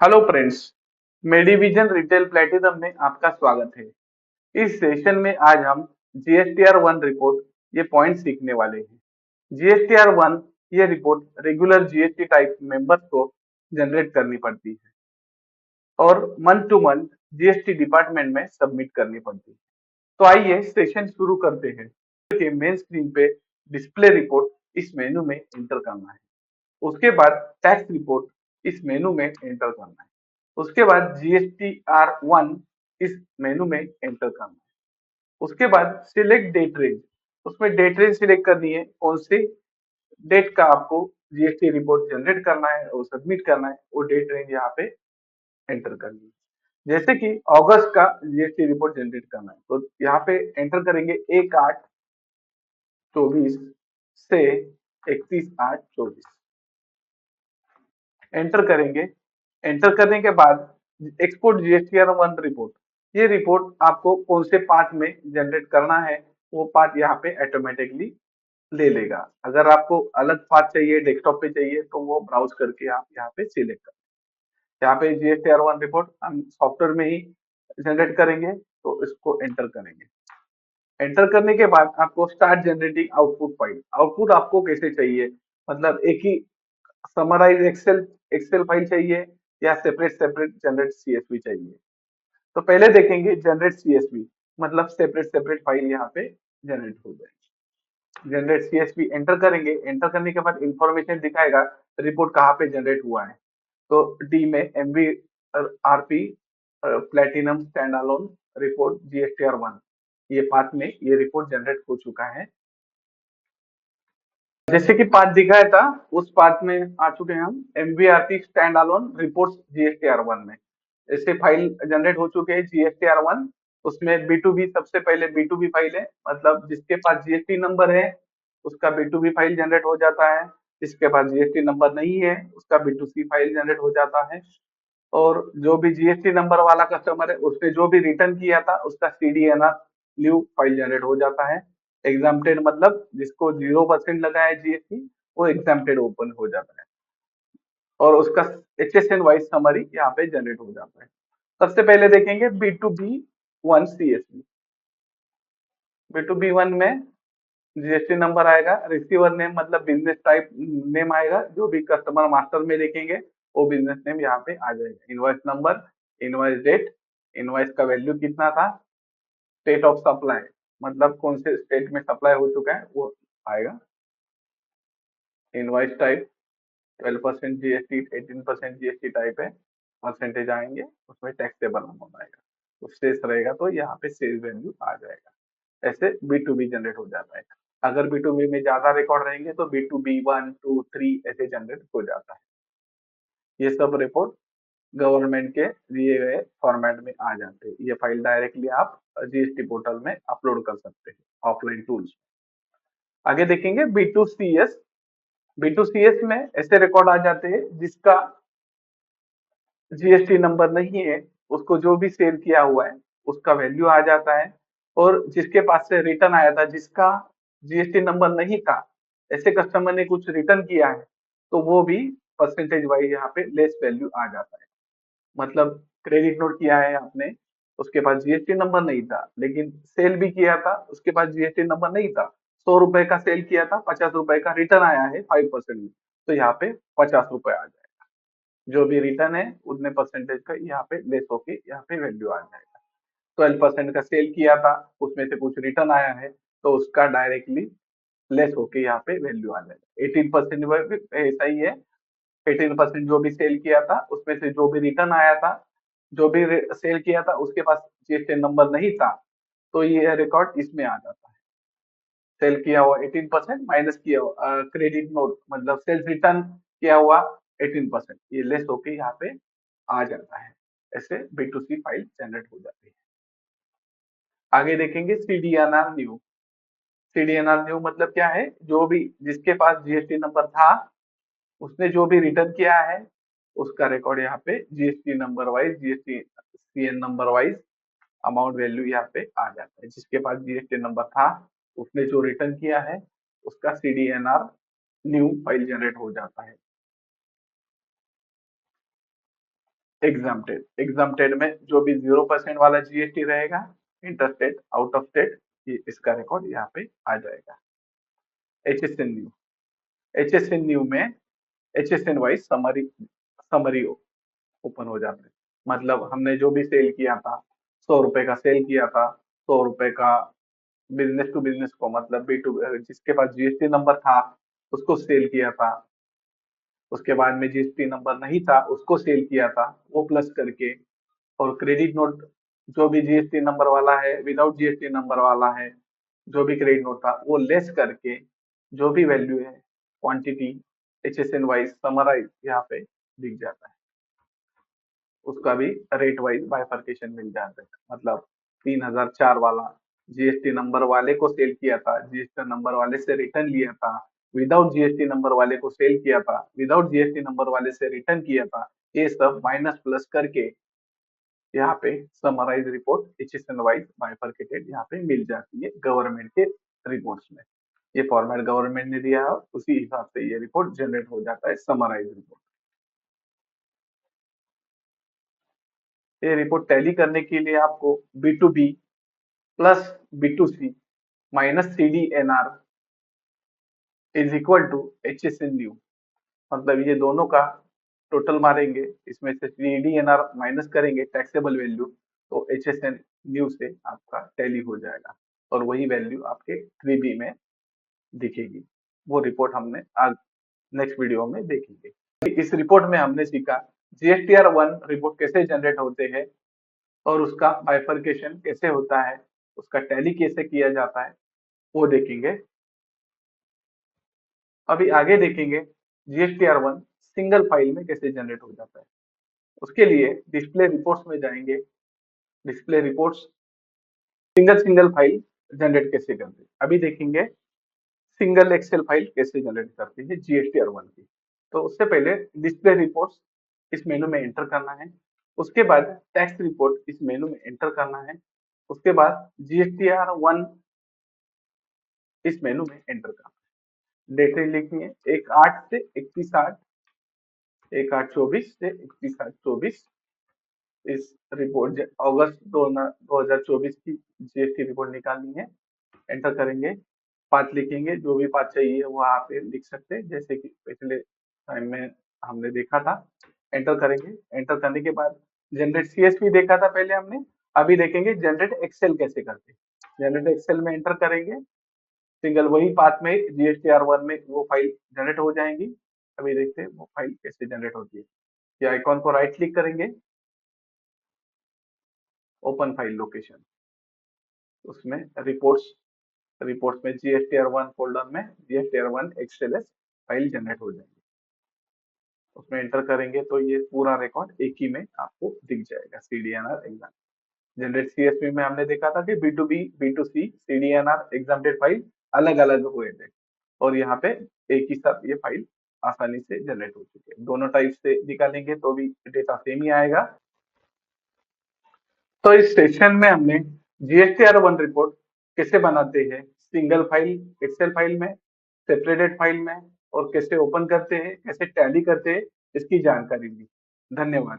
Hello friends, Medivision retail platinum में आपका स्वागत है। इस सेशन में आज हम जीएसटीआर वन रिपोर्ट ये पॉइंट सीखने वाले हैं। जीएसटीआर वन ये report regular GST type members को जनरेट करनी पड़ती है और month two month GST department में सबमिट करनी पड़ती है। तो आइए सेशन शुरू करते हैं। के मेन स्क्रीन पे डिस्प्ले रिपोर्ट इस मेनू में एंटर करना है। उसके बाद टैक्स रिपोर्ट इस मेनू में एंटर करना है। उसके बाद जीएसटीआर1 इस मेनू में एंटर करना है। उसके बाद सिलेक्ट डेट रेंज, उसमें डेट रेंज सिलेक्ट करनी है, कौन सी डेट का आपको जीएसटी रिपोर्ट जनरेट करना है और सबमिट करना है, वो डेट रेंज यहाँ पे एंटर करनी है। जैसे कि अगस्त का जीएसटी रिपोर्ट जनरेट करना है, तो यहाँ पे एंटर करेंगे 1/8/24 से 31/8/24, एंटर करेंगे। एंटर करने के बाद एक्सपोर्ट जीएसटीआर वन रिपोर्ट, ये रिपोर्ट आपको कौन से पार्ट में जनरेट करना है वो पार्ट यहाँ पे ऑटोमेटिकली ले लेगा। अगर आपको अलग पार्ट चाहिए, डेस्कटॉप पे चाहिए, तो वो ब्राउज करके आप यहाँ पे सिलेक्ट करें। यहाँ पे जीएसटीआर वन रिपोर्ट हम सॉफ्टवेयर में ही जनरेट करेंगे, तो इसको एंटर करेंगे। एंटर करने के बाद आपको start generating output file. Output आपको कैसे चाहिए, मतलब एक ही समराइज एक्सेल एक्सेल फाइल चाहिए या सेपरेट सेपरेट जनरेट सीएसवी चाहिए। तो पहले देखेंगे जनरेट सीएसवी, मतलब सेपरेट सेपरेट फाइल यहाँ पे जनरेट हो जाएगी। जनरेट सीएसवी एंटर करेंगे। एंटर करने के बाद इंफॉर्मेशन दिखाएगा रिपोर्ट कहाँ पे जनरेट हुआ है। तो डी में MV RP platinum standalone report GSTR one, ये पार्ट में ये रिपोर्ट जनरेट हो चुका है। जैसे कि पार्ट दिखाया था उस पार्ट में आ चुके हैं हम MVRT stand alone reports GSTR one में। ऐसे फाइल जनरेट हो चुके हैं जीएसटीआर वन। उसमें बी टू बी, सबसे पहले बी टू बी फाइल है, मतलब जिसके पास जीएसटी नंबर है उसका B to B file generate हो जाता है। जिसके पास जीएसटी नंबर नहीं है उसका B to C file generate हो जाता है। और जो भी जीएसटी नंबर वाला कस्टमर है उसने जो भी रिटर्न किया था उसका सीडीएनआर न्यू फाइल जनरेट हो जाता है। एग्जाम्प्टेड मतलब जिसको 0% लगा है जीएसटी, वो एग्जाम्प्टेड ओपन हो जाता है और उसका एचएसएन वाइज समरी यहाँ पे जनरेट हो जाता है। सबसे पहले देखेंगे B to B one CSV. B to B one में जीएसटी नंबर आएगा, रिसीवर नेम मतलब बिजनेस टाइप नेम आएगा, जो भी कस्टमर मास्टर में देखेंगे वो बिजनेस नेम यहाँ पे आ जाएगा। Invoice number, invoice date, invoice का वैल्यू कितना था, स्टेट ऑफ सप्लाई मतलब कौन से स्टेट में सप्लाई हो चुका है वो आएगा। Invoice type 12% GST, 18% GST type है, परसेंटेज आएंगे, उसमें टैक्सेबल अमाउंट आएगा, तो शेष रहेगा तो यहाँ पे सेल वैल्यू आ जाएगा। ऐसे बी टू बी जनरेट हो जाता है। अगर बी टू बी में ज्यादा रिकॉर्ड रहेंगे तो बी टू बी 1 2 3 ऐसे जनरेट हो जाता है। ये सब रिपोर्ट गवर्नमेंट के दिए गए फॉर्मेट में आ जाते हैं। ये फाइल डायरेक्टली आप जीएसटी पोर्टल में अपलोड कर सकते हैं ऑफलाइन टूल्स। आगे देखेंगे B to C S. B to C S में ऐसे रिकॉर्ड आ जाते हैं जिसका जीएसटी नंबर नहीं है, उसको जो भी सेल किया हुआ है उसका वैल्यू आ जाता है। और जिसके पास से रिटर्न आया था जिसका जीएसटी नंबर नहीं था, ऐसे कस्टमर ने कुछ रिटर्न किया है, तो वो भी परसेंटेज वाइज यहाँ पे लेस वैल्यू आ जाता है। मतलब क्रेडिट नोट किया है आपने, उसके पास जीएसटी नंबर नहीं था, लेकिन सेल भी किया था उसके पास जीएसटी नंबर नहीं था। 100 रुपए का सेल किया था, 50 रुपए का रिटर्न आया है 5% में, तो यहाँ पे 50 रुपए आ जाए। जो भी रिटर्न है उतने परसेंटेज का यहाँ पे लेस होके यहाँ पे वैल्यू आ जाएगा। 12% का सेल किया था, उसमें से कुछ रिटर्न आया है, तो उसका डायरेक्टली लेस होके यहाँ पे वैल्यू आ जाएगा। 18% ऐसा ही है। 18% जो भी सेल किया था उसमें से जो भी रिटर्न आया था, जो भी सेल किया था उसके पास जीएसटी नंबर नहीं था, तो ये रिकॉर्ड इसमें आ जाता है। सेल किया हुआ 18% माइनस किया हुआ क्रेडिट नोट मतलब सेल्स रिटर्न किया हुआ 18%, ये लेस होके यहाँ पे आ जाता है। ऐसे B to C file generate हो जाती है। आगे देखेंगे सीडीएनआर न्यू। सीडीएनआर न्यू मतलब क्या है, जो भी जिसके पास जीएसटी नंबर था उसने जो भी रिटर्न किया है उसका रिकॉर्ड यहाँ पे GST number wise, GST CN number wise amount value यहाँ पे आ जाता है। जिसके पास जीएसटी नंबर था उसने जो रिटर्न किया है उसका सीडीएनआर न्यू फाइल जनरेट हो जाता है। एग्जाम्प्टेड में जो भी 0% वाला जीएसटी रहेगा, inter state, out of state, ये इसका रिकॉर्ड यहाँ पे आ जाएगा। HSN न्यू, HSN न्यू में HSN वाइज समरी ओपन हो जाता है। मतलब हमने जो भी सेल किया था, 100 रुपए का सेल किया था, 100 रुपए का बिजनेस टू बिजनेस को, मतलब B2, जिसके पास जीएसटी नंबर था उसको सेल किया था, उसके बाद में जीएसटी नंबर नहीं था उसको सेल किया था, वो प्लस करके, और क्रेडिट नोट जो भी जीएसटी नंबर वाला है, विदाउट जीएसटी नंबर वाला है, जो भी क्रेडिट नोट था वो लेस करके जो भी वैल्यू है, क्वांटिटी HSN वाइज समराइज यहाँ पे दिख जाता है। उसका भी रेट वाइज बाइफर्केशन मिल जाता है। मतलब 3004 वाला जीएसटी नंबर वाले को सेल किया था, जीएसटी नंबर वाले से रिटर्न लिया था, विदाउट जीएसटी नंबर वाले को सेल किया था, विदाउट जीएसटी नंबर वाले से रिटर्न किया था, ये सब माइनस प्लस करके यहाँ पे summarise report HSN wise bifurcated यहाँ पे मिल जाती है गवर्नमेंट के रिपोर्ट्स में। ये फॉर्मेट गवर्नमेंट ने दिया है, उसी हिसाब से ये रिपोर्ट जनरेट हो जाता है, समराइज रिपोर्ट। ये रिपोर्ट टैली करने के लिए आपको B2B plus B2C minus CDNR is equal to HSN new, मतलब ये दोनों का टोटल मारेंगे, इसमें से CDNR माइनस करेंगे टैक्सेबल वैल्यू, तो HSN न्यू से आपका टैली हो जाएगा और वही वैल्यू आपके 3B में दिखेगी। वो रिपोर्ट हमने आज नेक्स्ट वीडियो में देखेंगे। इस रिपोर्ट में हमने सीखा GSTR1 रिपोर्ट कैसे जनरेट होते हैं और उसका बाइफर्केशन कैसे होता है, उसका टैली कैसे किया जाता है, वो देखेंगे। अभी आगे देखेंगे GSTR1 सिंगल फाइल में कैसे जनरेट हो जाता है। उसके लिए डिस्प्ले रिपोर्ट्स में जाएंगे, display reports single file generate कैसे करते हैं। अभी देखेंगे सिंगल एक्सेल फाइल कैसे जनरेट करती है GSTR1 की। तो उससे पहले डिस्प्ले रिपोर्ट्स इस मेनू में एंटर करना है, उसके बाद टेक्स्ट रिपोर्ट इस मेनू में एंटर करना है, उसके बाद GSTR1 इस मेनू में एंटर करना है। डेट रेंज लिखनी है 1/8 से 31/8, 1/8/24 से 31/8/24। इस रिपोर्ट अगस्त 2024 की GST रिपोर्ट निकालनी है। एंटर करेंगे, पाथ लिखेंगे, जो भी पाथ चाहिए वो आप लिख सकते हैं, जैसे कि पिछले टाइम में हमने देखा था। एंटर करेंगे, एंटर करने के बाद जनरेट CSV देखा था पहले हमने, अभी देखेंगे जनरेट एक्सेल कैसे करते हैं। जनरेट एक्सेल में एंटर करेंगे, सिंगल वही पाथ में GSTR1 में वो फाइल जनरेट हो जाएंगी। अभी देखते हैं वो फाइल कैसे जनरेट होती है। ये आइकॉन को राइट क्लिक करेंगे, ओपन फाइल लोकेशन, उसमें रिपोर्ट्स में GSTR1 फोल्डर में GSTR1 XLS फाइल जनरेट हो जाएगी। उसमें एंटर करेंगे तो ये पूरा रिकॉर्ड एक ही में आपको दिख जाएगा। CDNR एग्जाम जनरेट CSV में हमने देखा था कि B2B B2C CDNR exempted file अलग अलग हुए थे, और यहाँ पे एक ही साथ ये फाइल आसानी से जनरेट हो चुकी है। दोनों टाइप से निकालेंगे तो भी डेटा सेम ही आएगा। तो इस सेशन में हमने GSTR1 रिपोर्ट कैसे बनाते हैं, सिंगल फाइल एक्सेल फाइल में, सेपरेटेड फाइल में, और कैसे ओपन करते हैं, कैसे टैली करते हैं, इसकी जानकारी दी। धन्यवाद।